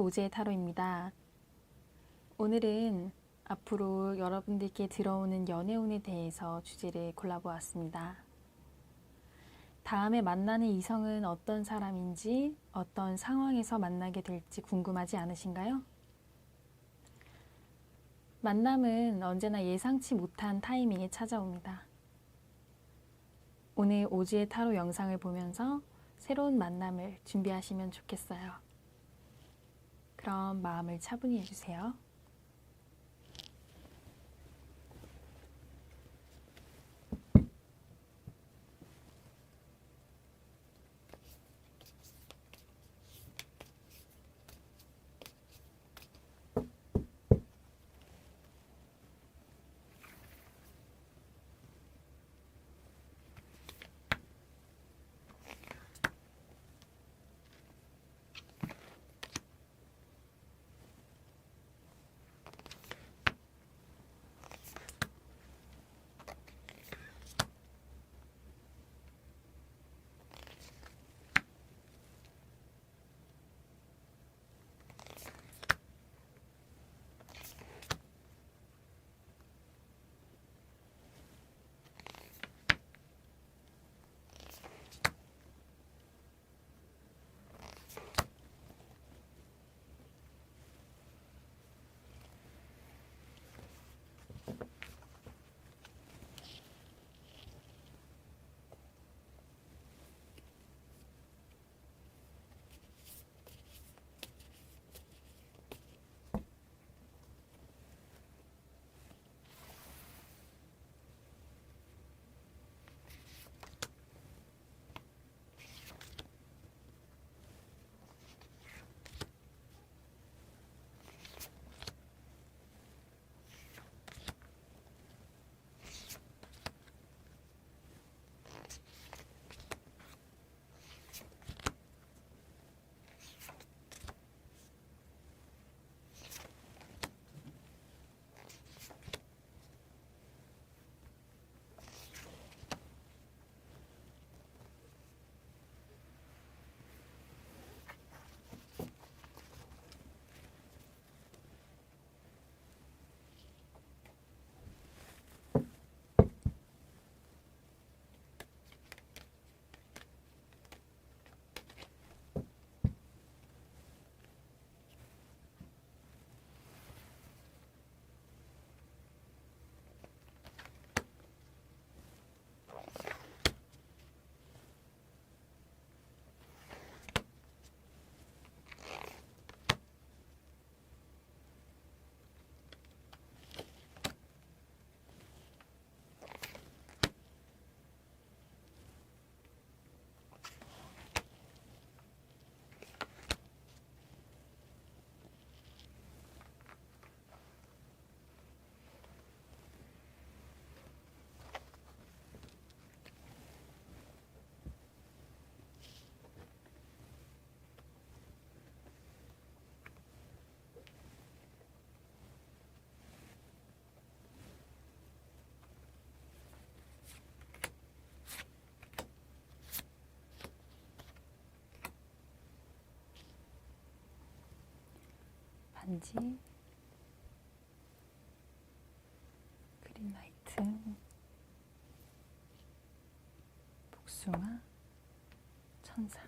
오지의 타로입니다. 오늘은 앞으로 여러분들께 들어오는 연애운에 대해서 주제를 골라보았습니다. 다음에 만나는 이성은 어떤 사람인지, 어떤 상황에서 만나게 될지 궁금하지 않으신가요? 만남은 언제나 예상치 못한 타이밍에 찾아옵니다. 오늘 오지의 타로 영상을 보면서 새로운 만남을 준비하시면 좋겠어요. 그럼 마음을 차분히 해주세요. 반지, 그린라이트, 복숭아, 천사.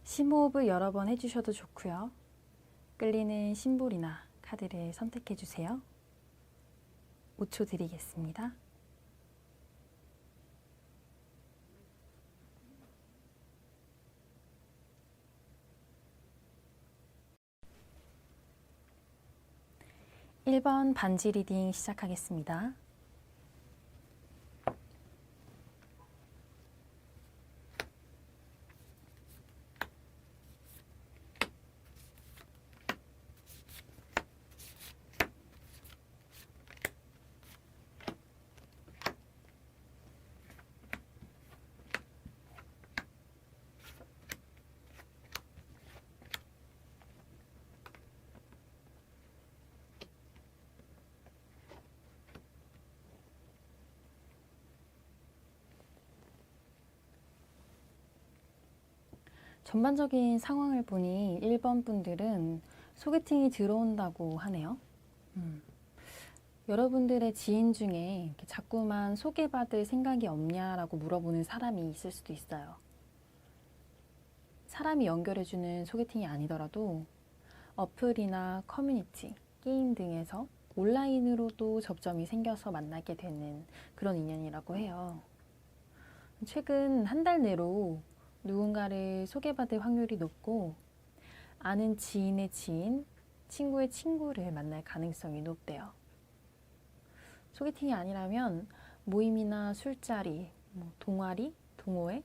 심호흡을 여러 번 해주셔도 좋고요. 끌리는 심볼이나 카드를 선택해주세요. 5초 드리겠습니다. (1번) 반지 리딩 시작하겠습니다. 전반적인 상황을 보니 1번 분들은 소개팅이 들어온다고 하네요. 여러분들의 지인 중에 이렇게 자꾸만 소개받을 생각이 없냐라고 물어보는 사람이 있을 수도 있어요. 사람이 연결해주는 소개팅이 아니더라도 어플이나 커뮤니티, 게임 등에서 온라인으로도 접점이 생겨서 만나게 되는 그런 인연이라고 해요. 최근 한 달 내로 누군가를 소개받을 확률이 높고 아는 지인의 지인, 친구의 친구를 만날 가능성이 높대요. 소개팅이 아니라면 모임이나 술자리, 동아리, 동호회,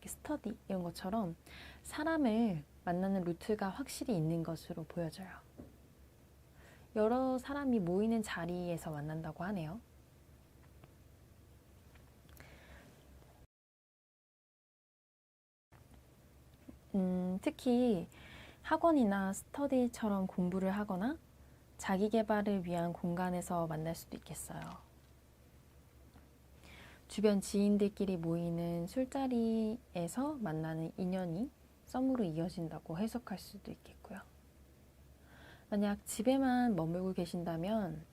스터디 이런 것처럼 사람을 만나는 루트가 확실히 있는 것으로 보여져요. 여러 사람이 모이는 자리에서 만난다고 하네요. 특히 학원이나 스터디처럼 공부를 하거나 자기 개발을 위한 공간에서 만날 수도 있겠어요. 주변 지인들끼리 모이는 술자리에서 만나는 인연이 썸으로 이어진다고 해석할 수도 있겠고요. 만약 집에만 머물고 계신다면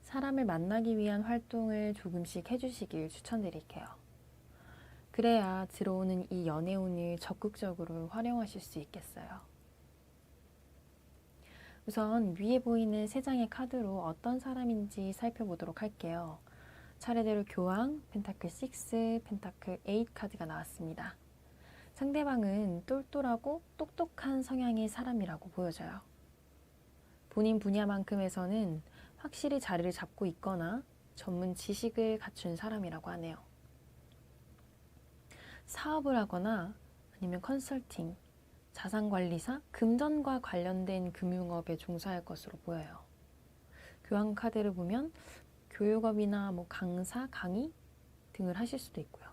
사람을 만나기 위한 활동을 조금씩 해주시길 추천드릴게요. 그래야 들어오는 이 연애운을 적극적으로 활용하실 수 있겠어요. 우선 위에 보이는 세 장의 카드로 어떤 사람인지 살펴보도록 할게요. 차례대로 교황, 펜타클 6, 펜타클 8 카드가 나왔습니다. 상대방은 똘똘하고 똑똑한 성향의 사람이라고 보여져요. 본인 분야만큼에서는 확실히 자리를 잡고 있거나 전문 지식을 갖춘 사람이라고 하네요. 사업을 하거나 아니면 컨설팅, 자산관리사, 금전과 관련된 금융업에 종사할 것으로 보여요. 교황 카드를 보면 교육업이나 강사, 강의 등을 하실 수도 있고요.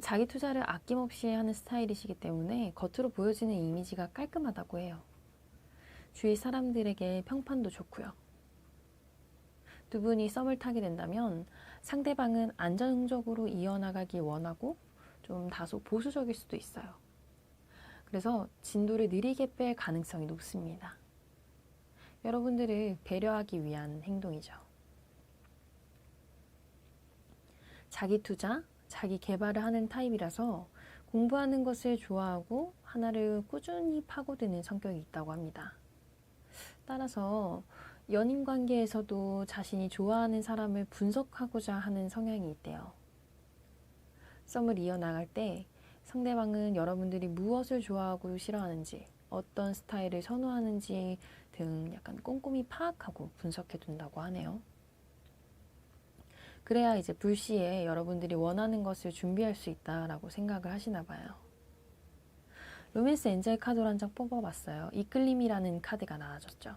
자기 투자를 아낌없이 하는 스타일이시기 때문에 겉으로 보여지는 이미지가 깔끔하다고 해요. 주위 사람들에게 평판도 좋고요. 두 분이 썸을 타게 된다면 상대방은 안정적으로 이어나가길 원하고 좀 다소 보수적일 수도 있어요. 그래서 진도를 느리게 뺄 가능성이 높습니다. 여러분들을 배려하기 위한 행동이죠. 자기 투자, 자기 개발을 하는 타입이라서 공부하는 것을 좋아하고 하나를 꾸준히 파고드는 성격이 있다고 합니다. 따라서 연인 관계에서도 자신이 좋아하는 사람을 분석하고자 하는 성향이 있대요. 썸을 이어나갈 때 상대방은 여러분들이 무엇을 좋아하고 싫어하는지, 어떤 스타일을 선호하는지 등 약간 꼼꼼히 파악하고 분석해 둔다고 하네요. 그래야 이제 불시에 여러분들이 원하는 것을 준비할 수 있다라고 생각을 하시나 봐요. 로맨스 엔젤 카드로 한 장 뽑아봤어요. 이끌림이라는 카드가 나와줬죠.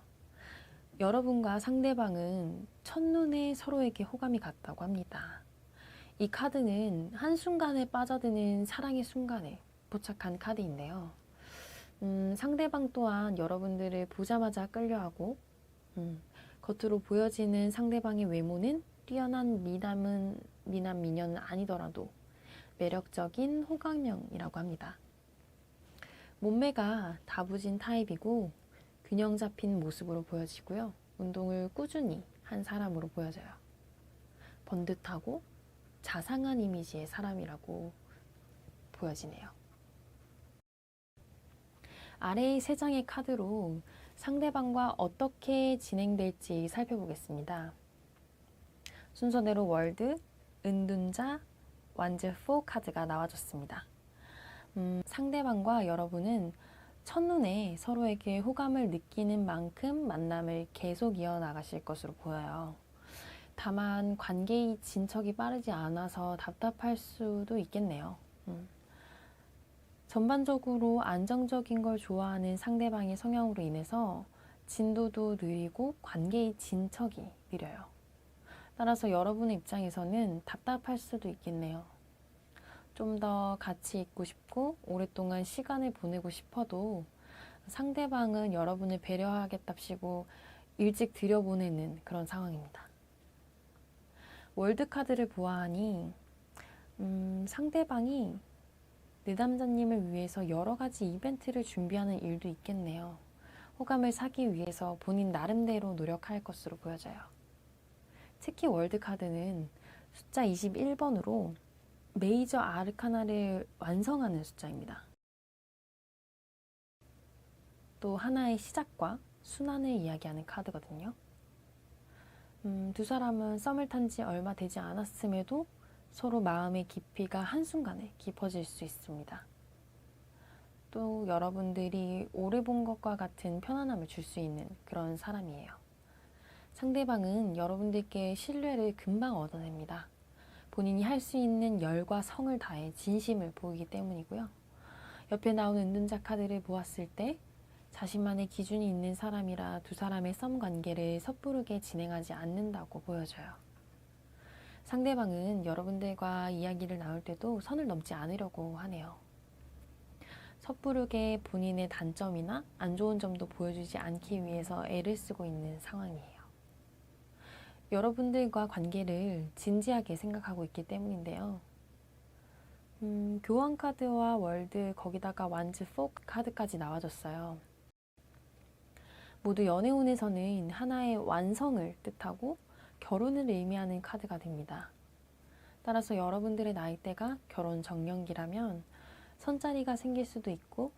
여러분과 상대방은 첫눈에 서로에게 호감이 갔다고 합니다. 이 카드는 한순간에 빠져드는 사랑의 순간에 포착한 카드인데요. 상대방 또한 여러분들을 보자마자 끌려하고 겉으로 보여지는 상대방의 외모는 뛰어난 미남 미녀는 아니더라도 매력적인 호감형이라고 합니다. 몸매가 다부진 타입이고 균형 잡힌 모습으로 보여지고요. 운동을 꾸준히 한 사람으로 보여져요. 번듯하고 자상한 이미지의 사람이라고 보여지네요. 아래의 세 장의 카드로 상대방과 어떻게 진행될지 살펴보겠습니다. 순서대로 월드, 은둔자, 완즈 4 카드가 나와줬습니다. 상대방과 여러분은 첫눈에 서로에게 호감을 느끼는 만큼 만남을 계속 이어나가실 것으로 보여요. 다만 관계의 진척이 빠르지 않아서 답답할 수도 있겠네요. 전반적으로 안정적인 걸 좋아하는 상대방의 성향으로 인해서 진도도 느리고 관계의 진척이 느려요. 따라서 여러분의 입장에서는 답답할 수도 있겠네요. 좀 더 같이 있고 싶고 오랫동안 시간을 보내고 싶어도 상대방은 여러분을 배려하겠답시고 일찍 들여보내는 그런 상황입니다. 월드 카드를 보아하니 상대방이 내담자님을 위해서 여러 가지 이벤트를 준비하는 일도 있겠네요. 호감을 사기 위해서 본인 나름대로 노력할 것으로 보여져요. 특히 월드카드는 숫자 21번으로 메이저 아르카나를 완성하는 숫자입니다. 또 하나의 시작과 순환을 이야기하는 카드거든요. 두 사람은 썸을 탄 지 얼마 되지 않았음에도 서로 마음의 깊이가 한순간에 깊어질 수 있습니다. 또 여러분들이 오래 본 것과 같은 편안함을 줄 수 있는 그런 사람이에요. 상대방은 여러분들께 신뢰를 금방 얻어냅니다. 본인이 할 수 있는 열과 성을 다해 진심을 보이기 때문이고요. 옆에 나온 은둔자 카드를 보았을 때 자신만의 기준이 있는 사람이라 두 사람의 썸 관계를 섣부르게 진행하지 않는다고 보여져요. 상대방은 여러분들과 이야기를 나눌 때도 선을 넘지 않으려고 하네요. 섣부르게 본인의 단점이나 안 좋은 점도 보여주지 않기 위해서 애를 쓰고 있는 상황이에요. 여러분들과 관계를 진지하게 생각하고 있기 때문인데요. 교환 카드와 월드, 거기다가 완즈 4 카드까지 나와줬어요. 모두 연애운에서는 하나의 완성을 뜻하고 결혼을 의미하는 카드가 됩니다. 따라서 여러분들의 나이대가 결혼 정년기라면 선자리가 생길 수도 있고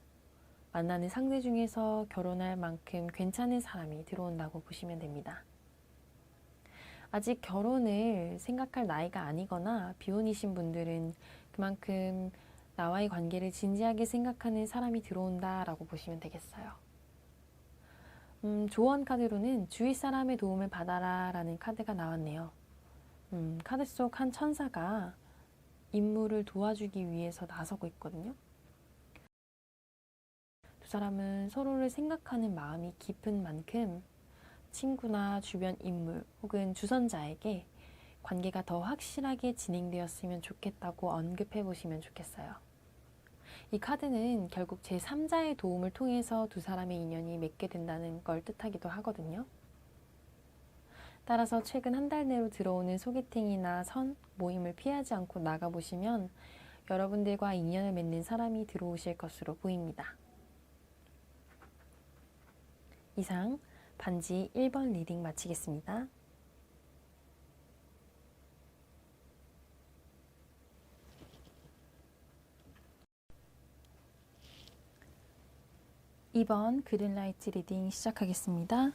만나는 상대 중에서 결혼할 만큼 괜찮은 사람이 들어온다고 보시면 됩니다. 아직 결혼을 생각할 나이가 아니거나 비혼이신 분들은 그만큼 나와의 관계를 진지하게 생각하는 사람이 들어온다라고 보시면 되겠어요. 조언 카드로는 주위 사람의 도움을 받아라 라는 카드가 나왔네요. 카드 속 한 천사가 임무를 도와주기 위해서 나서고 있거든요. 두 사람은 서로를 생각하는 마음이 깊은 만큼 친구나 주변 인물 혹은 주선자에게 관계가 더 확실하게 진행되었으면 좋겠다고 언급해 보시면 좋겠어요. 이 카드는 결국 제3자의 도움을 통해서 두 사람의 인연이 맺게 된다는 걸 뜻하기도 하거든요. 따라서 최근 한 달 내로 들어오는 소개팅이나 선, 모임을 피하지 않고 나가보시면 여러분들과 인연을 맺는 사람이 들어오실 것으로 보입니다. 이상 반지 1번 리딩 마치겠습니다. 2번 그린라이트 리딩 시작하겠습니다.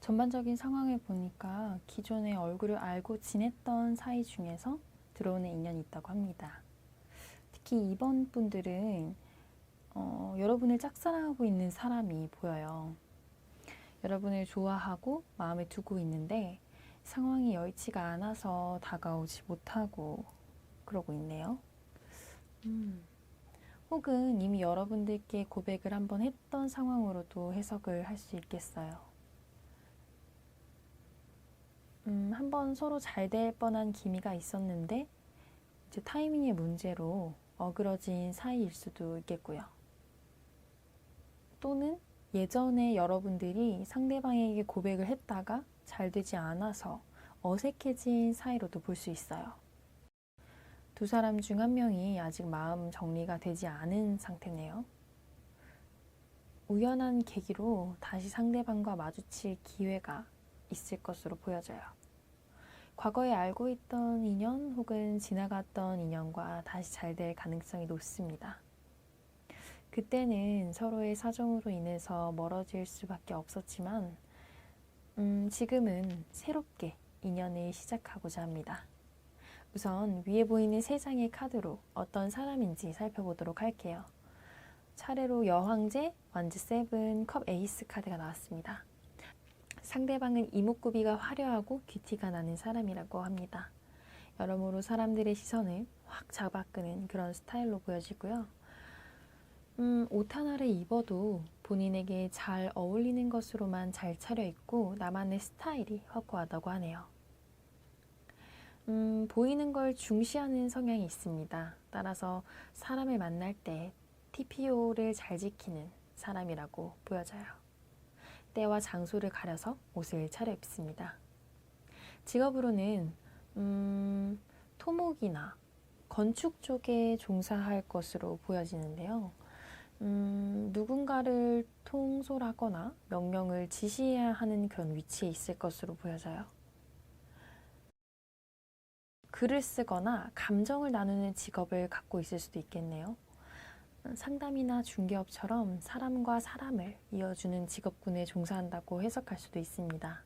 전반적인 상황을 보니까 기존에 얼굴을 알고 지냈던 사이 중에서 들어오는 인연이 있다고 합니다. 특히 2번 분들은 여러분을 짝사랑하고 있는 사람이 보여요. 여러분을 좋아하고 마음에 두고 있는데 상황이 여의치가 않아서 다가오지 못하고 그러고 있네요. 혹은 이미 여러분들께 고백을 한번 했던 상황으로도 해석을 할 수 있겠어요. 한번 서로 잘 될 뻔한 기미가 있었는데 이제 타이밍의 문제로 어그러진 사이일 수도 있겠고요. 또는 예전에 여러분들이 상대방에게 고백을 했다가 잘 되지 않아서 어색해진 사이로도 볼 수 있어요. 두 사람 중 한 명이 아직 마음 정리가 되지 않은 상태네요. 우연한 계기로 다시 상대방과 마주칠 기회가 있을 것으로 보여져요. 과거에 알고 있던 인연 혹은 지나갔던 인연과 다시 잘 될 가능성이 높습니다. 그때는 서로의 사정으로 인해서 멀어질 수밖에 없었지만 지금은 새롭게 인연을 시작하고자 합니다. 우선 위에 보이는 3장의 카드로 어떤 사람인지 살펴보도록 할게요. 차례로 여황제, 완즈 7, 컵 에이스 카드가 나왔습니다. 상대방은 이목구비가 화려하고 귀티가 나는 사람이라고 합니다. 여러모로 사람들의 시선을 확 잡아끄는 그런 스타일로 보여지고요. 옷 하나를 입어도 본인에게 잘 어울리는 것으로만 잘 차려입고 나만의 스타일이 확고하다고 하네요. 보이는 걸 중시하는 성향이 있습니다. 따라서 사람을 만날 때 TPO를 잘 지키는 사람이라고 보여져요. 때와 장소를 가려서 옷을 차려입습니다. 직업으로는 토목이나 건축 쪽에 종사할 것으로 보여지는데요. 누군가를 통솔하거나 명령을 지시해야 하는 그런 위치에 있을 것으로 보여져요. 글을 쓰거나 감정을 나누는 직업을 갖고 있을 수도 있겠네요. 상담이나 중개업처럼 사람과 사람을 이어주는 직업군에 종사한다고 해석할 수도 있습니다.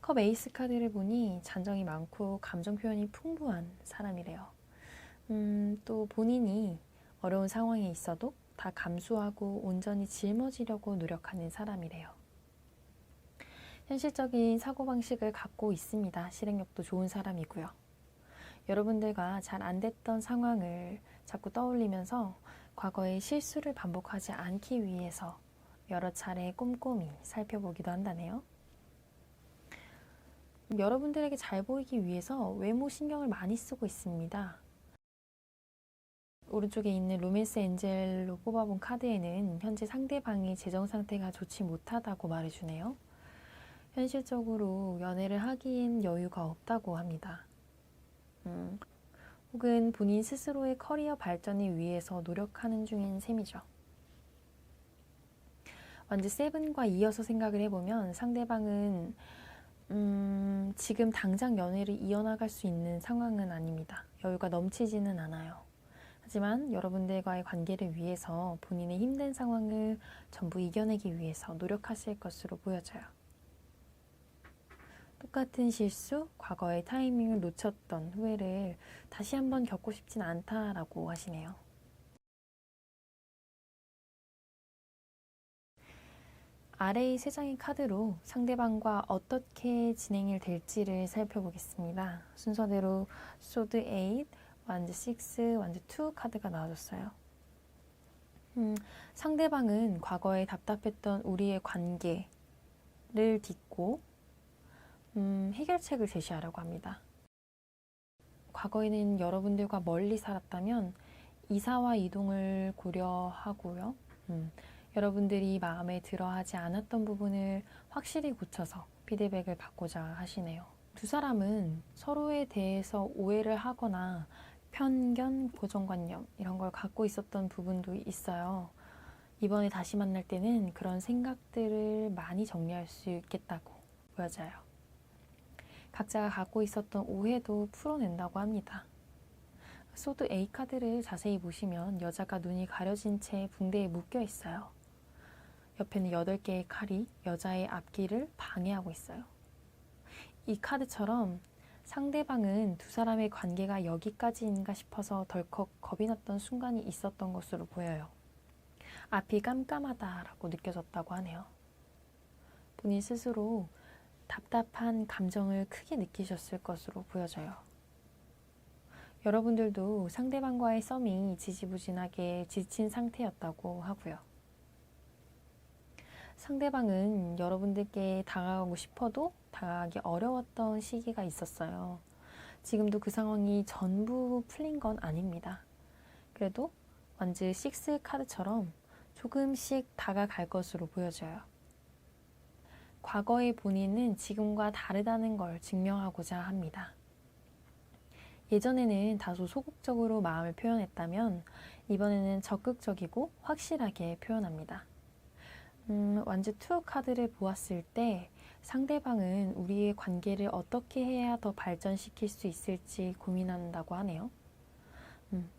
컵 에이스 카드를 보니 잔정이 많고 감정 표현이 풍부한 사람이래요. 또 본인이 어려운 상황에 있어도 다 감수하고 온전히 짊어지려고 노력하는 사람이래요. 현실적인 사고방식을 갖고 있습니다. 실행력도 좋은 사람이고요. 여러분들과 잘 안 됐던 상황을 자꾸 떠올리면서 과거의 실수를 반복하지 않기 위해서 여러 차례 꼼꼼히 살펴보기도 한다네요. 여러분들에게 잘 보이기 위해서 외모 신경을 많이 쓰고 있습니다. 오른쪽에 있는 로맨스 엔젤로 뽑아본 카드에는 현재 상대방의 재정 상태가 좋지 못하다고 말해주네요. 현실적으로 연애를 하기엔 여유가 없다고 합니다. 혹은 본인 스스로의 커리어 발전을 위해서 노력하는 중인 셈이죠. 완전 세븐과 이어서 생각을 해보면 상대방은 지금 당장 연애를 이어나갈 수 있는 상황은 아닙니다. 여유가 넘치지는 않아요. 하지만 여러분들과의 관계를 위해서 본인의 힘든 상황을 전부 이겨내기 위해서 노력하실 것으로 보여져요. 똑같은 실수, 과거의 타이밍을 놓쳤던 후회를 다시 한번 겪고 싶진 않다라고 하시네요. 아래의 세 장의 카드로 상대방과 어떻게 진행이 될지를 살펴보겠습니다. 순서대로 소드 8, 완즈 6, 완즈 2 카드가 나와줬어요. 상대방은 과거에 답답했던 우리의 관계를 딛고 해결책을 제시하려고 합니다. 과거에는 여러분들과 멀리 살았다면 이사와 이동을 고려하고요. 여러분들이 마음에 들어하지 않았던 부분을 확실히 고쳐서 피드백을 받고자 하시네요. 두 사람은 서로에 대해서 오해를 하거나 편견, 고정관념 이런 걸 갖고 있었던 부분도 있어요. 이번에 다시 만날 때는 그런 생각들을 많이 정리할 수 있겠다고 보여져요. 각자가 갖고 있었던 오해도 풀어낸다고 합니다. 소드 A 카드를 자세히 보시면 여자가 눈이 가려진 채 붕대에 묶여 있어요. 옆에는 8개의 칼이 여자의 앞길을 방해하고 있어요. 이 카드처럼 상대방은 두 사람의 관계가 여기까지인가 싶어서 덜컥 겁이 났던 순간이 있었던 것으로 보여요. 앞이 깜깜하다라고 느껴졌다고 하네요. 본인 스스로 답답한 감정을 크게 느끼셨을 것으로 보여져요. 여러분들도 상대방과의 썸이 지지부진하게 지친 상태였다고 하고요. 상대방은 여러분들께 다가가고 싶어도 다가가기 어려웠던 시기가 있었어요. 지금도 그 상황이 전부 풀린 건 아닙니다. 그래도 완즈 6 카드처럼 조금씩 다가갈 것으로 보여져요. 과거의 본인은 지금과 다르다는 걸 증명하고자 합니다. 예전에는 다소 소극적으로 마음을 표현했다면 이번에는 적극적이고 확실하게 표현합니다. 완즈 2 카드를 보았을 때 상대방은 우리의 관계를 어떻게 해야 더 발전시킬 수 있을지 고민한다고 하네요.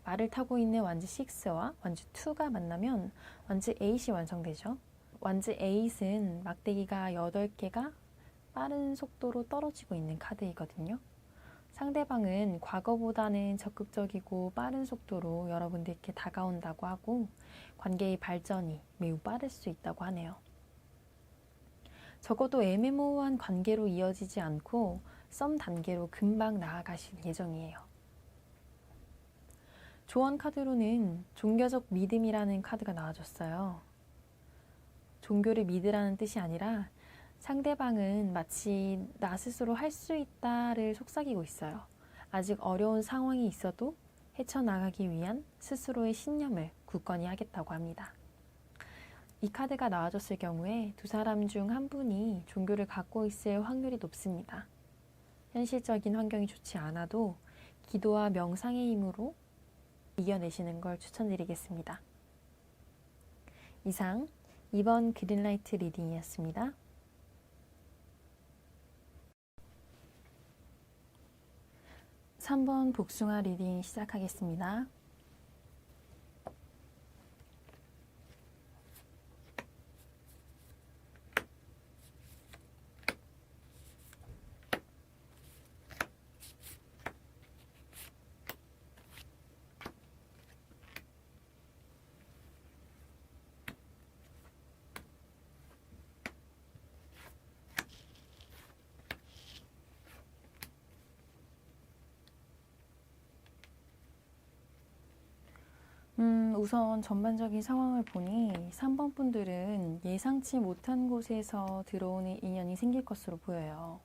말을 타고 있는 완즈 6와 완즈 2가 만나면 완즈 8이 완성되죠. 완즈 8은 막대기가 8개가 빠른 속도로 떨어지고 있는 카드이거든요. 상대방은 과거보다는 적극적이고 빠른 속도로 여러분들께 다가온다고 하고 관계의 발전이 매우 빠를 수 있다고 하네요. 적어도 애매모호한 관계로 이어지지 않고 썸 단계로 금방 나아가실 예정이에요. 조언 카드로는 종교적 믿음이라는 카드가 나와줬어요. 종교를 믿으라는 뜻이 아니라 상대방은 마치 나 스스로 할 수 있다를 속삭이고 있어요. 아직 어려운 상황이 있어도 헤쳐나가기 위한 스스로의 신념을 굳건히 하겠다고 합니다. 이 카드가 나와줬을 경우에 두 사람 중 한 분이 종교를 갖고 있을 확률이 높습니다. 현실적인 환경이 좋지 않아도 기도와 명상의 힘으로 이겨내시는 걸 추천드리겠습니다. 이상 2번 그린라이트 리딩이었습니다. 3번 복숭아 리딩 시작하겠습니다. 우선 전반적인 상황을 보니 3번 분들은 예상치 못한 곳에서 들어오는 인연이 생길 것으로 보여요.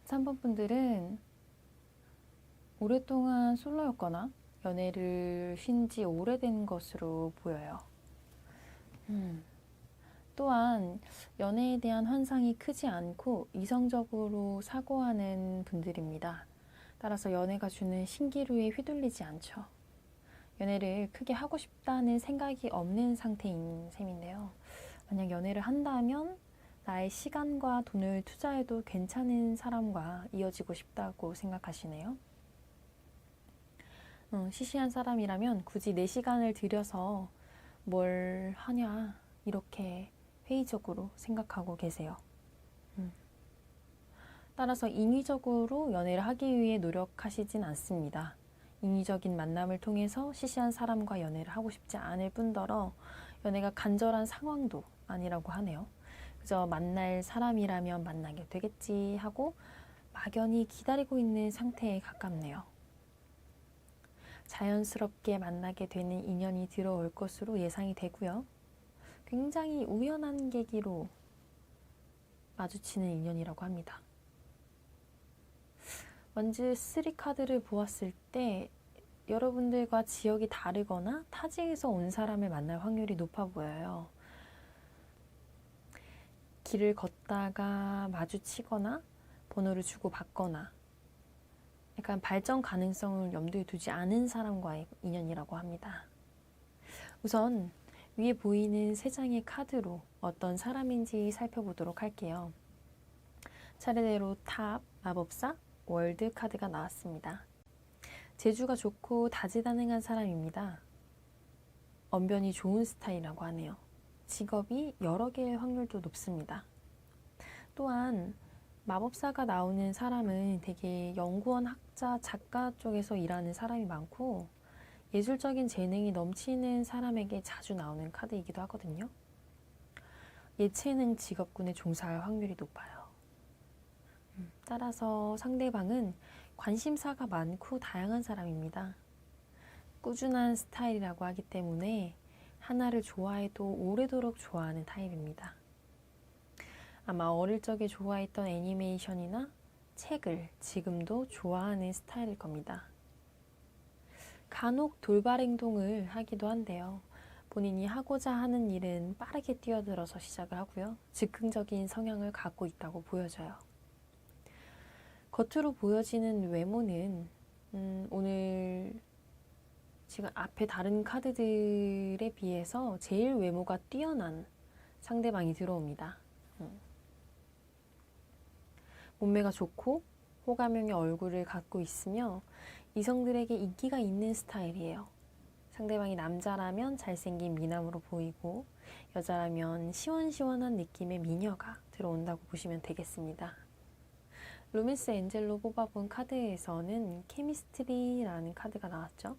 3번 분들은 오랫동안 솔로였거나 연애를 쉰 지 오래된 것으로 보여요. 또한 연애에 대한 환상이 크지 않고 이성적으로 사고하는 분들입니다. 따라서 연애가 주는 신기루에 휘둘리지 않죠. 연애를 크게 하고 싶다는 생각이 없는 상태인 셈인데요. 만약 연애를 한다면 나의 시간과 돈을 투자해도 괜찮은 사람과 이어지고 싶다고 생각하시네요. 시시한 사람이라면 굳이 내 시간을 들여서 뭘 하냐 이렇게 회의적으로 생각하고 계세요. 따라서 인위적으로 연애를 하기 위해 노력하시진 않습니다. 인위적인 만남을 통해서 시시한 사람과 연애를 하고 싶지 않을 뿐더러 연애가 간절한 상황도 아니라고 하네요. 그저 만날 사람이라면 만나게 되겠지 하고 막연히 기다리고 있는 상태에 가깝네요. 자연스럽게 만나게 되는 인연이 들어올 것으로 예상이 되고요. 굉장히 우연한 계기로 마주치는 인연이라고 합니다. 원즈 3 카드를 보았을 때 여러분들과 지역이 다르거나 타지에서 온 사람을 만날 확률이 높아 보여요. 길을 걷다가 마주치거나 번호를 주고받거나 약간 발전 가능성을 염두에 두지 않은 사람과의 인연이라고 합니다. 우선 위에 보이는 3장의 카드로 어떤 사람인지 살펴보도록 할게요. 차례대로 탑, 마법사, 월드 카드가 나왔습니다. 재주가 좋고 다재다능한 사람입니다. 언변이 좋은 스타일이라고 하네요. 직업이 여러 개의 확률도 높습니다. 또한 마법사가 나오는 사람은 되게 연구원, 학자, 작가 쪽에서 일하는 사람이 많고 예술적인 재능이 넘치는 사람에게 자주 나오는 카드이기도 하거든요. 예체능 직업군에 종사할 확률이 높아요. 따라서 상대방은 관심사가 많고 다양한 사람입니다. 꾸준한 스타일이라고 하기 때문에 하나를 좋아해도 오래도록 좋아하는 타입입니다. 아마 어릴 적에 좋아했던 애니메이션이나 책을 지금도 좋아하는 스타일일 겁니다. 간혹 돌발 행동을 하기도 한데요. 본인이 하고자 하는 일은 빠르게 뛰어들어서 시작을 하고요. 즉흥적인 성향을 갖고 있다고 보여져요. 겉으로 보여지는 외모는 오늘 지금 앞에 다른 카드들에 비해서 제일 외모가 뛰어난 상대방이 들어옵니다. 몸매가 좋고 호감형의 얼굴을 갖고 있으며 이성들에게 인기가 있는 스타일이에요. 상대방이 남자라면 잘생긴 미남으로 보이고 여자라면 시원시원한 느낌의 미녀가 들어온다고 보시면 되겠습니다. 로맨스 엔젤로 뽑아본 카드에서는 케미스트리라는 카드가 나왔죠.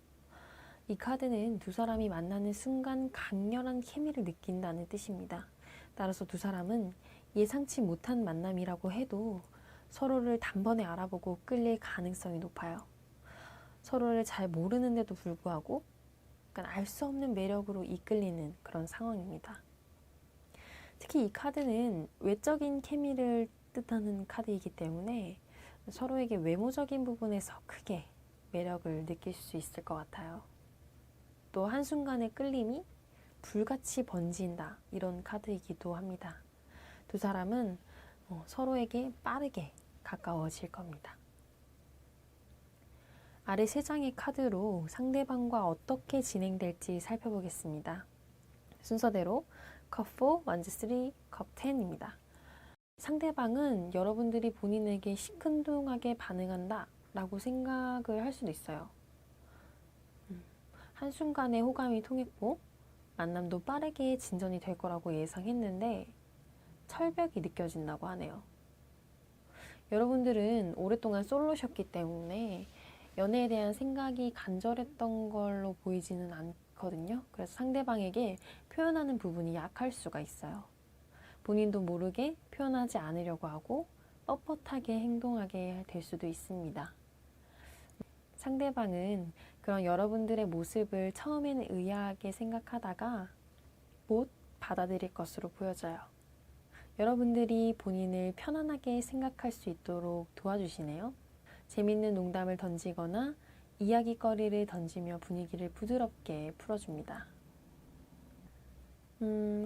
이 카드는 두 사람이 만나는 순간 강렬한 케미를 느낀다는 뜻입니다. 따라서 두 사람은 예상치 못한 만남이라고 해도 서로를 단번에 알아보고 끌릴 가능성이 높아요. 서로를 잘 모르는데도 불구하고 알 수 없는 매력으로 이끌리는 그런 상황입니다. 특히 이 카드는 외적인 케미를 뜻하는 카드이기 때문에 서로에게 외모적인 부분에서 크게 매력을 느낄 수 있을 것 같아요. 또 한순간의 끌림이 불같이 번진다, 이런 카드이기도 합니다. 두 사람은 서로에게 빠르게 가까워질 겁니다. 아래 세 장의 카드로 상대방과 어떻게 진행될지 살펴보겠습니다. 순서대로 컵 4, 완즈 3, 컵 10입니다. 상대방은 여러분들이 본인에게 시큰둥하게 반응한다 라고 생각을 할 수도 있어요. 한순간에 호감이 통했고 만남도 빠르게 진전이 될 거라고 예상했는데 철벽이 느껴진다고 하네요. 여러분들은 오랫동안 솔로셨기 때문에 연애에 대한 생각이 간절했던 걸로 보이지는 않거든요. 그래서 상대방에게 표현하는 부분이 약할 수가 있어요. 본인도 모르게 표현하지 않으려고 하고 뻣뻣하게 행동하게 될 수도 있습니다. 상대방은 그런 여러분들의 모습을 처음에는 의아하게 생각하다가 곧 받아들일 것으로 보여져요. 여러분들이 본인을 편안하게 생각할 수 있도록 도와주시네요. 재밌는 농담을 던지거나 이야기거리를 던지며 분위기를 부드럽게 풀어줍니다.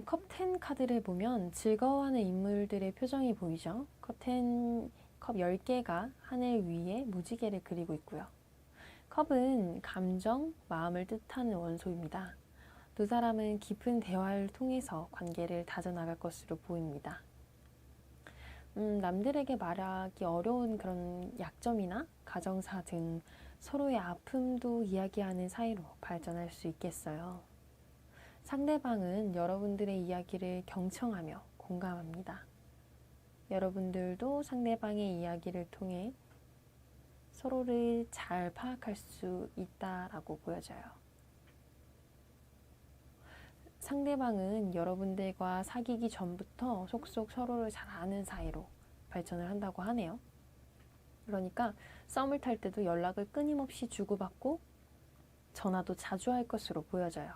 컵 10 카드를 보면 즐거워하는 인물들의 표정이 보이죠? 컵 10개가 하늘 위에 무지개를 그리고 있고요. 컵은 감정, 마음을 뜻하는 원소입니다. 두 사람은 깊은 대화를 통해서 관계를 다져나갈 것으로 보입니다. 남들에게 말하기 어려운 그런 약점이나 가정사 등 서로의 아픔도 이야기하는 사이로 발전할 수 있겠어요. 상대방은 여러분들의 이야기를 경청하며 공감합니다. 여러분들도 상대방의 이야기를 통해 서로를 잘 파악할 수 있다라고 보여져요. 상대방은 여러분들과 사귀기 전부터 속속 서로를 잘 아는 사이로 발전을 한다고 하네요. 그러니까 썸을 탈 때도 연락을 끊임없이 주고받고 전화도 자주 할 것으로 보여져요.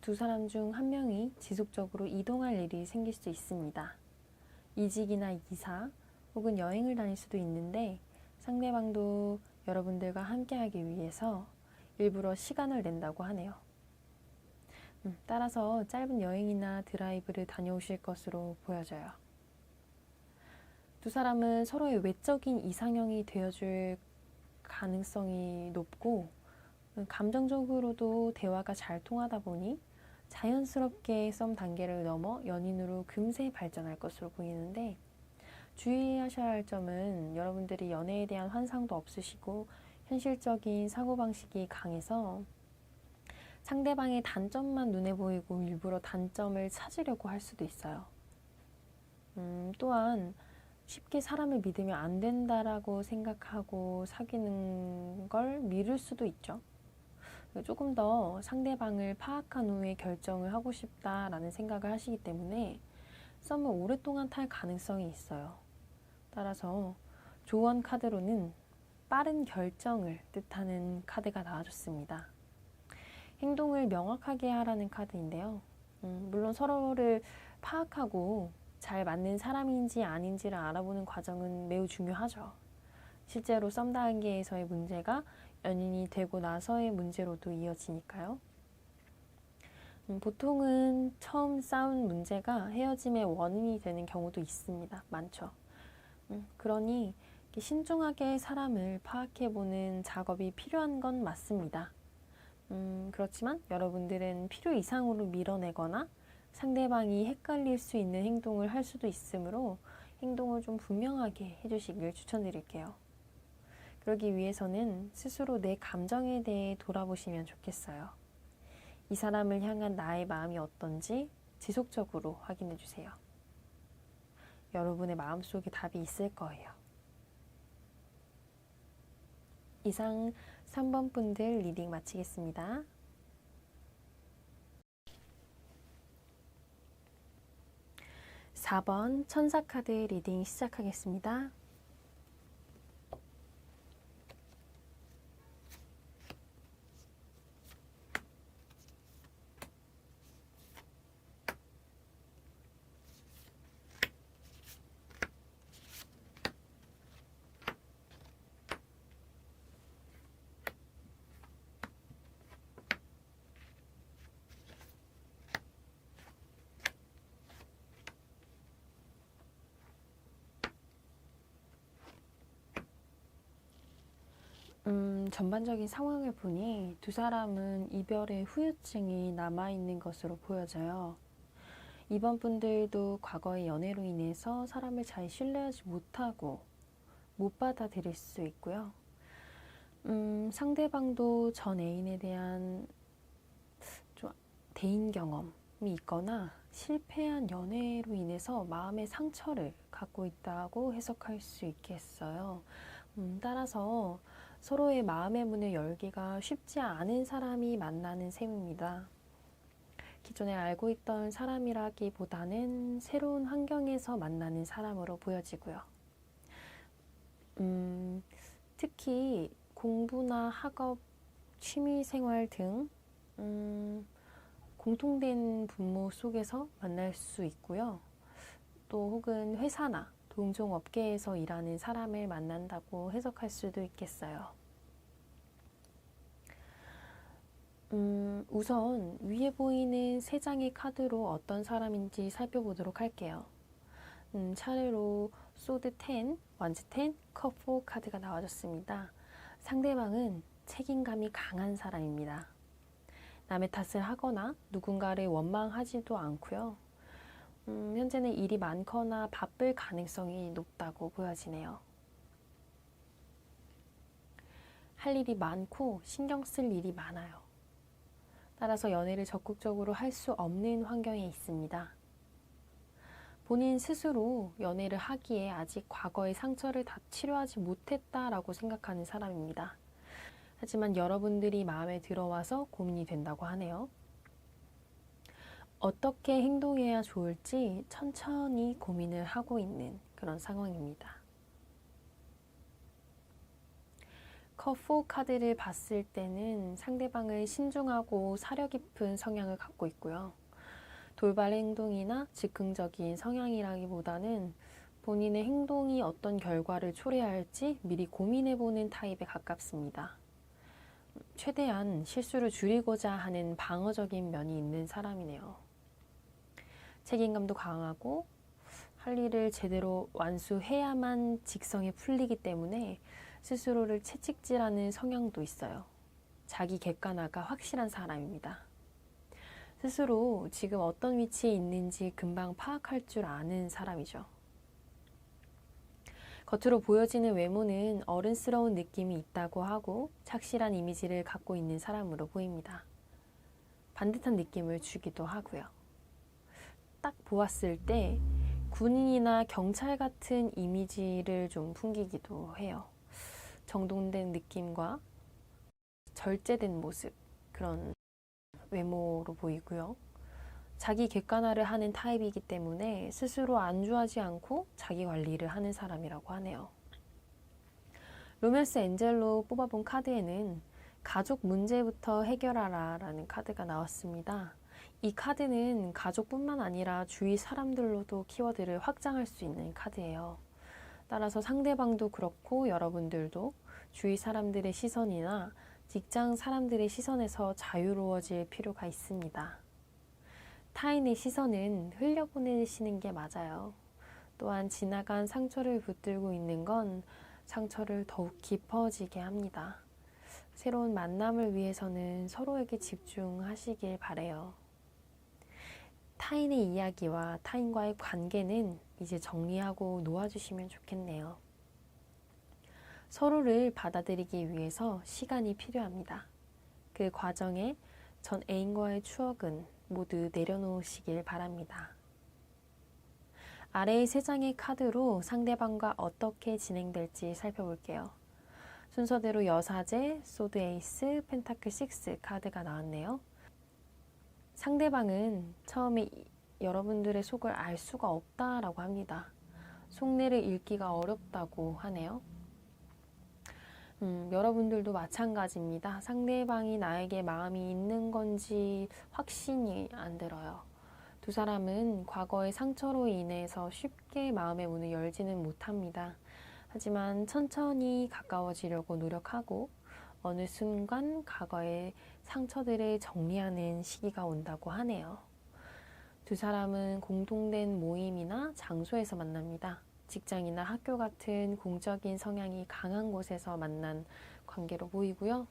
두 사람 중 한 명이 지속적으로 이동할 일이 생길 수 있습니다. 이직이나 이사 혹은 여행을 다닐 수도 있는데 상대방도 여러분들과 함께하기 위해서 일부러 시간을 낸다고 하네요. 따라서 짧은 여행이나 드라이브를 다녀오실 것으로 보여져요. 두 사람은 서로의 외적인 이상형이 되어줄 가능성이 높고 감정적으로도 대화가 잘 통하다 보니 자연스럽게 썸 단계를 넘어 연인으로 금세 발전할 것으로 보이는데 주의하셔야 할 점은 여러분들이 연애에 대한 환상도 없으시고 현실적인 사고방식이 강해서 상대방의 단점만 눈에 보이고 일부러 단점을 찾으려고 할 수도 있어요. 또한 쉽게 사람을 믿으면 안 된다라고 생각하고 사귀는 걸 미룰 수도 있죠. 조금 더 상대방을 파악한 후에 결정을 하고 싶다라는 생각을 하시기 때문에 썸을 오랫동안 탈 가능성이 있어요. 따라서 조언 카드로는 빠른 결정을 뜻하는 카드가 나와줬습니다. 행동을 명확하게 하라는 카드인데요. 물론 서로를 파악하고 잘 맞는 사람인지 아닌지를 알아보는 과정은 매우 중요하죠. 실제로 썸 단계에서의 문제가 연인이 되고 나서의 문제로도 이어지니까요. 보통은 처음 싸운 문제가 헤어짐의 원인이 되는 경우도 있습니다. 많죠. 그러니 신중하게 사람을 파악해보는 작업이 필요한 건 맞습니다. 그렇지만 여러분들은 필요 이상으로 밀어내거나 상대방이 헷갈릴 수 있는 행동을 할 수도 있으므로 행동을 좀 분명하게 해주시길 추천드릴게요. 그러기 위해서는 스스로 내 감정에 대해 돌아보시면 좋겠어요. 이 사람을 향한 나의 마음이 어떤지 지속적으로 확인해 주세요. 여러분의 마음속에 답이 있을 거예요. 이상 3번 분들 리딩 마치겠습니다. 4번 천사 카드 리딩 시작하겠습니다. 전반적인 상황을 보니 두 사람은 이별의 후유증이 남아있는 것으로 보여져요. 이번 분들도 과거의 연애로 인해서 사람을 잘 신뢰하지 못하고 못 받아들일 수 있고요. 상대방도 전 애인에 대한 좀 대인 경험이 있거나 실패한 연애로 인해서 마음의 상처를 갖고 있다고 해석할 수 있겠어요. 따라서 서로의 마음의 문을 열기가 쉽지 않은 사람이 만나는 셈입니다. 기존에 알고 있던 사람이라기보다는 새로운 환경에서 만나는 사람으로 보여지고요. 특히 공부나 학업, 취미생활 등 공통된 분모 속에서 만날 수 있고요. 또 혹은 회사나 동종업계에서 일하는 사람을 만난다고 해석할 수도 있겠어요. 우선 위에 보이는 세 장의 카드로 어떤 사람인지 살펴보도록 할게요. 차례로 소드 10, 완즈 10, 컵 4 카드가 나와줬습니다. 상대방은 책임감이 강한 사람입니다. 남의 탓을 하거나 누군가를 원망하지도 않고요. 현재는 일이 많거나 바쁠 가능성이 높다고 보여지네요. 할 일이 많고 신경 쓸 일이 많아요. 따라서 연애를 적극적으로 할 수 없는 환경에 있습니다. 본인 스스로 연애를 하기에 아직 과거의 상처를 다 치료하지 못했다라고 생각하는 사람입니다. 하지만 여러분들이 마음에 들어와서 고민이 된다고 하네요. 어떻게 행동해야 좋을지 천천히 고민을 하고 있는 그런 상황입니다. 컵 4 카드를 봤을 때는 상대방을 신중하고 사려 깊은 성향을 갖고 있고요. 돌발 행동이나 즉흥적인 성향이라기보다는 본인의 행동이 어떤 결과를 초래할지 미리 고민해보는 타입에 가깝습니다. 최대한 실수를 줄이고자 하는 방어적인 면이 있는 사람이네요. 책임감도 강하고 할 일을 제대로 완수해야만 직성에 풀리기 때문에 스스로를 채찍질하는 성향도 있어요. 자기 객관화가 확실한 사람입니다. 스스로 지금 어떤 위치에 있는지 금방 파악할 줄 아는 사람이죠. 겉으로 보여지는 외모는 어른스러운 느낌이 있다고 하고 착실한 이미지를 갖고 있는 사람으로 보입니다. 반듯한 느낌을 주기도 하고요. 딱 보았을 때 군인이나 경찰 같은 이미지를 좀 풍기기도 해요. 정돈된 느낌과 절제된 모습, 그런 외모로 보이고요. 자기 객관화를 하는 타입이기 때문에 스스로 안주하지 않고 자기 관리를 하는 사람이라고 하네요. 로맨스 엔젤로 뽑아본 카드에는 가족 문제부터 해결하라 라는 카드가 나왔습니다. 이 카드는 가족뿐만 아니라 주위 사람들로도 키워드를 확장할 수 있는 카드예요. 따라서 상대방도 그렇고 여러분들도 주위 사람들의 시선이나 직장 사람들의 시선에서 자유로워질 필요가 있습니다. 타인의 시선은 흘려보내시는 게 맞아요. 또한 지나간 상처를 붙들고 있는 건 상처를 더욱 깊어지게 합니다. 새로운 만남을 위해서는 서로에게 집중하시길 바래요. 타인의 이야기와 타인과의 관계는 이제 정리하고 놓아주시면 좋겠네요. 서로를 받아들이기 위해서 시간이 필요합니다. 그 과정에 전 애인과의 추억은 모두 내려놓으시길 바랍니다. 아래의 세 장의 카드로 상대방과 어떻게 진행될지 살펴볼게요. 순서대로 여사제, 소드 에이스, 펜타클 6 카드가 나왔네요. 상대방은 처음에 여러분들의 속을 알 수가 없다라고 합니다. 속내를 읽기가 어렵다고 하네요. 여러분들도 마찬가지입니다. 상대방이 나에게 마음이 있는 건지 확신이 안 들어요. 두 사람은 과거의 상처로 인해서 쉽게 마음의 문을 열지는 못합니다. 하지만 천천히 가까워지려고 노력하고 어느 순간 과거의 상처들을 정리하는 시기가 온다고 하네요. 두 사람은 공통된 모임이나 장소에서 만납니다. 직장이나 학교 같은 공적인 성향이 강한 곳에서 만난 관계로 보이고요.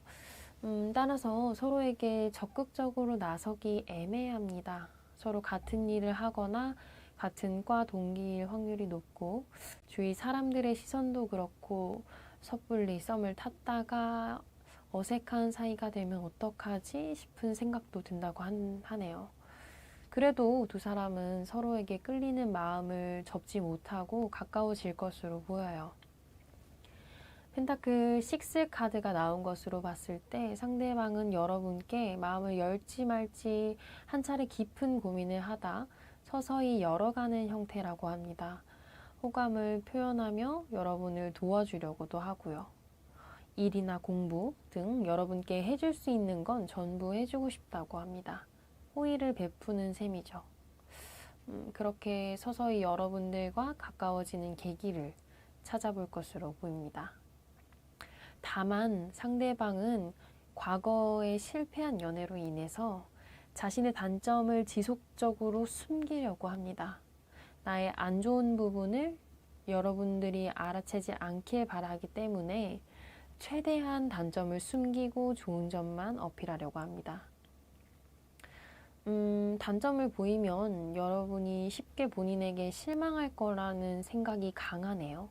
따라서 서로에게 적극적으로 나서기 애매합니다. 서로 같은 일을 하거나 같은 과 동기일 확률이 높고 주위 사람들의 시선도 그렇고 섣불리 썸을 탔다가 어색한 사이가 되면 어떡하지 싶은 생각도 든다고 하네요. 그래도 두 사람은 서로에게 끌리는 마음을 접지 못하고 가까워질 것으로 보여요. 펜타클 6 카드가 나온 것으로 봤을 때 상대방은 여러분께 마음을 열지 말지 한 차례 깊은 고민을 하다 서서히 열어가는 형태라고 합니다. 호감을 표현하며 여러분을 도와주려고도 하고요. 일이나 공부 등 여러분께 해줄 수 있는 건 전부 해주고 싶다고 합니다. 호의를 베푸는 셈이죠. 그렇게 서서히 여러분들과 가까워지는 계기를 찾아볼 것으로 보입니다. 다만 상대방은 과거에 실패한 연애로 인해서 자신의 단점을 지속적으로 숨기려고 합니다. 나의 안 좋은 부분을 여러분들이 알아채지 않길 바라기 때문에 최대한 단점을 숨기고 좋은 점만 어필하려고 합니다. 단점을 보이면 여러분이 쉽게 본인에게 실망할 거라는 생각이 강하네요.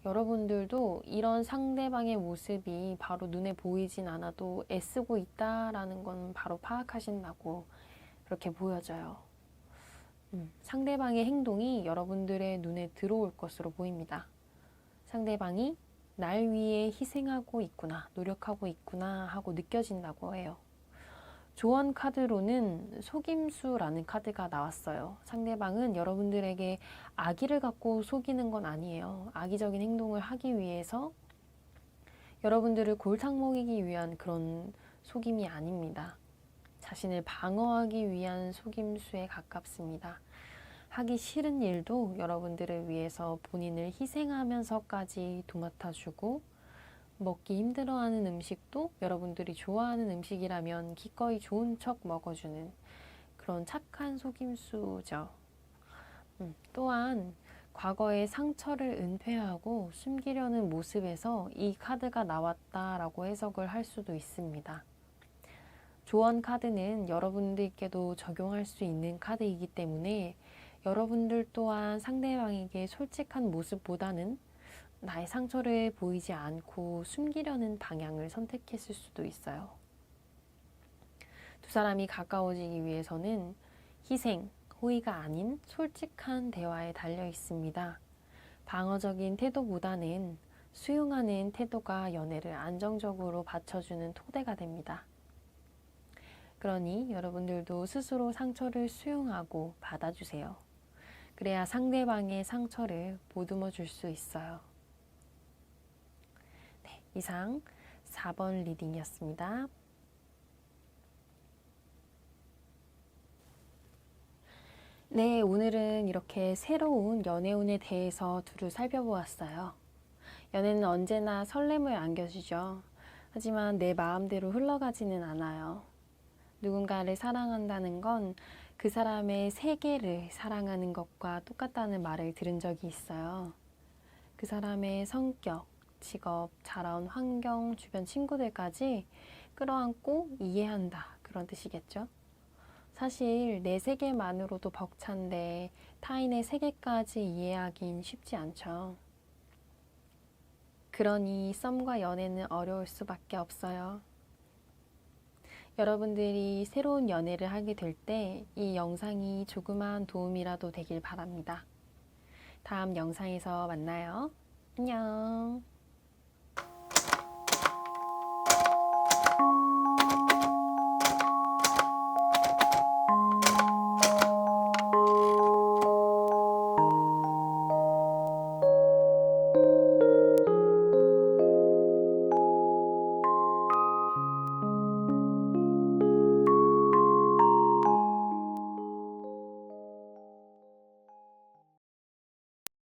여러분들도 이런 상대방의 모습이 바로 눈에 보이진 않아도 애쓰고 있다라는 건 바로 파악하신다고 그렇게 보여져요. 상대방의 행동이 여러분들의 눈에 들어올 것으로 보입니다. 상대방이 날 위해 희생하고 있구나, 노력하고 있구나 하고 느껴진다고 해요. 조언 카드로는 속임수라는 카드가 나왔어요. 상대방은 여러분들에게 악의를 갖고 속이는 건 아니에요. 악의적인 행동을 하기 위해서 여러분들을 골탕 먹이기 위한 그런 속임이 아닙니다. 자신을 방어하기 위한 속임수에 가깝습니다. 하기 싫은 일도 여러분들을 위해서 본인을 희생하면서까지 도맡아주고 먹기 힘들어하는 음식도 여러분들이 좋아하는 음식이라면 기꺼이 좋은 척 먹어주는 그런 착한 속임수죠. 또한 과거의 상처를 은폐하고 숨기려는 모습에서 이 카드가 나왔다라고 해석을 할 수도 있습니다. 조언 카드는 여러분들께도 적용할 수 있는 카드이기 때문에 여러분들 또한 상대방에게 솔직한 모습보다는 나의 상처를 보이지 않고 숨기려는 방향을 선택했을 수도 있어요. 두 사람이 가까워지기 위해서는 희생, 호의가 아닌 솔직한 대화에 달려 있습니다. 방어적인 태도보다는 수용하는 태도가 연애를 안정적으로 받쳐주는 토대가 됩니다. 그러니 여러분들도 스스로 상처를 수용하고 받아주세요. 그래야 상대방의 상처를 보듬어 줄 수 있어요. 이상 4번 리딩이었습니다. 네, 오늘은 이렇게 새로운 연애운에 대해서 두루 살펴보았어요. 연애는 언제나 설렘을 안겨주죠. 하지만 내 마음대로 흘러가지는 않아요. 누군가를 사랑한다는 건 그 사람의 세계를 사랑하는 것과 똑같다는 말을 들은 적이 있어요. 그 사람의 성격, 직업, 자라온 환경, 주변 친구들까지 끌어안고 이해한다. 그런 뜻이겠죠. 사실 내 세계만으로도 벅찬데 타인의 세계까지 이해하긴 쉽지 않죠. 그러니 썸과 연애는 어려울 수밖에 없어요. 여러분들이 새로운 연애를 하게 될 때 이 영상이 조그마한 도움이라도 되길 바랍니다. 다음 영상에서 만나요. 안녕.